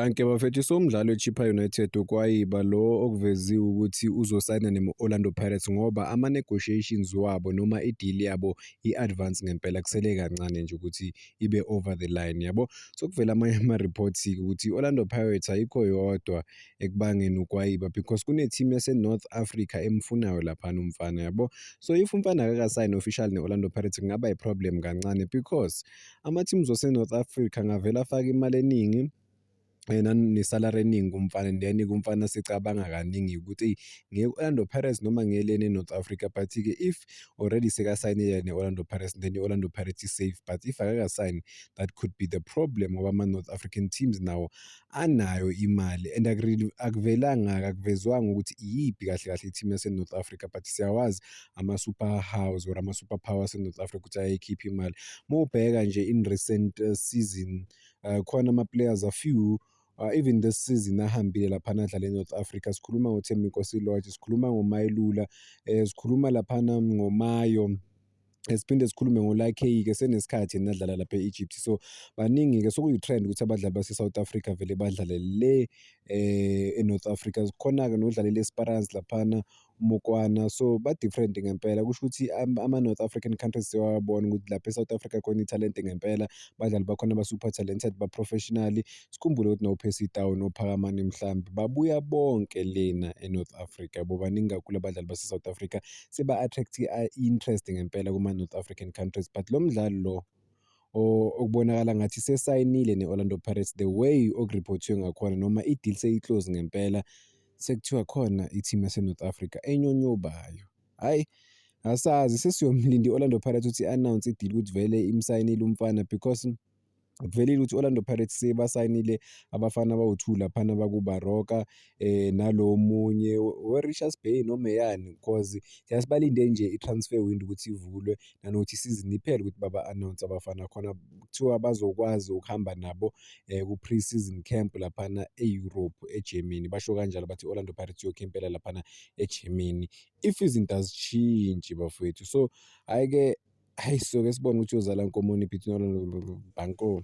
Danke bafethu, somdlalo weChippa United ukwayiba lo okuveziwe ukuthi uzosayina ne-Orlando Pirates ngoba ama-negotiations wabo noma i-deal yabo i-advance ngempela kusele kancane nje ukuthi ibe over the line yabo. So kuvela amanye ama-reports-ke ukuthi i-Orlando Pirates ayikho yodwa ekubangeni ukwayiba because kune-team yase-North Africa emfunayo laphana umfana yabo. So if umfana akakasayini official ne-Orlando Pirates kungaba i-problem kancane because ama-teams wase-North Africa angavela afake imali eningi nesalary eningi kumfana, then kumfana sicabanga kaningi ukuthi nge-Orlando Pirates noma ngelene North Africa, but-ke if already sekasayinile ne-Orlando Pirates then i-Orlando Pirates is-safe, but if akakasayini that could be the problem ngoba ama-North African teams nawo anayo imali and akuvelanga akuvezwanga ukuthi iyiphi kahle kahle i-team yase-North Africa, but siyawazi ama-super house or ama-super power ase-North Africa ukuthi ayikhiphe imali. Mawubheka nje in recent season khona ama-players a few even this season ahambile laphana adlala eNorth Africa. Sikhuluma ngoThembi Nkosi-Lorch, sikhuluma ngoMayelula, sikhuluma laphana ngoMayo, siphinde sikhulume ngoLakey-ke senesikhathi nadlala lapha e-Egypt. So baningi-ke sokuyi-trend ukuthi abadlali base-South Africa vele badlale le eNorth Africa. Khona-ke nodlalela e-Esperance laphana uMokwana, so ba-different ngempela. Kusho ukuthi ama-North African countries sewabona ukuthi lapha e-South Africa khona ithalente ngempela, badlali bakhona ba-super talented, ba-professionally. Sikhumbule ukuthi no-Percy Tau noPhakamani mhlambe babuya bonke lena eNorth Africa, baningi kakhulu abadlali base-South Africa seba-attract i-interest ngempela kuma-North African countries. But lo mdlali lo okubonakala ngathi sesayinile ne-Orlando Pirates, the way okuriphothiwe ngakhona noma i-deal seyi-close ngempela, sekuthiwa khona i-team yase-North Africa enyonyobayo. Hhayi, asazi sesiyomlinda i-Orlando Pirates ukuthi i-announce i-deal ukuthi vele imsayinile umfana because kuvelile ukuthi i-Orlando Pirates sebasayinile abafana abawu-2 laphana bakuBaroka nalo munye we-Richards Bay noma eyani, cause siyasibalinde nje i-transfer window ukuthi ivulwe nanokuthi isizini iphele ukuthi baba-announce abafana khona kuthiwa bazokwazi ukuhamba nabo ku-pre-season camp laphana e-Europe, eGermany. Basho kanjalo bathi i-Orlando Pirates iyokhempela laphana eGermany if izinto azitshintshi bafowethu. So hhayi-ke, hayi, soke sibone ukuthi yozala nkomoni between Orlando Banco.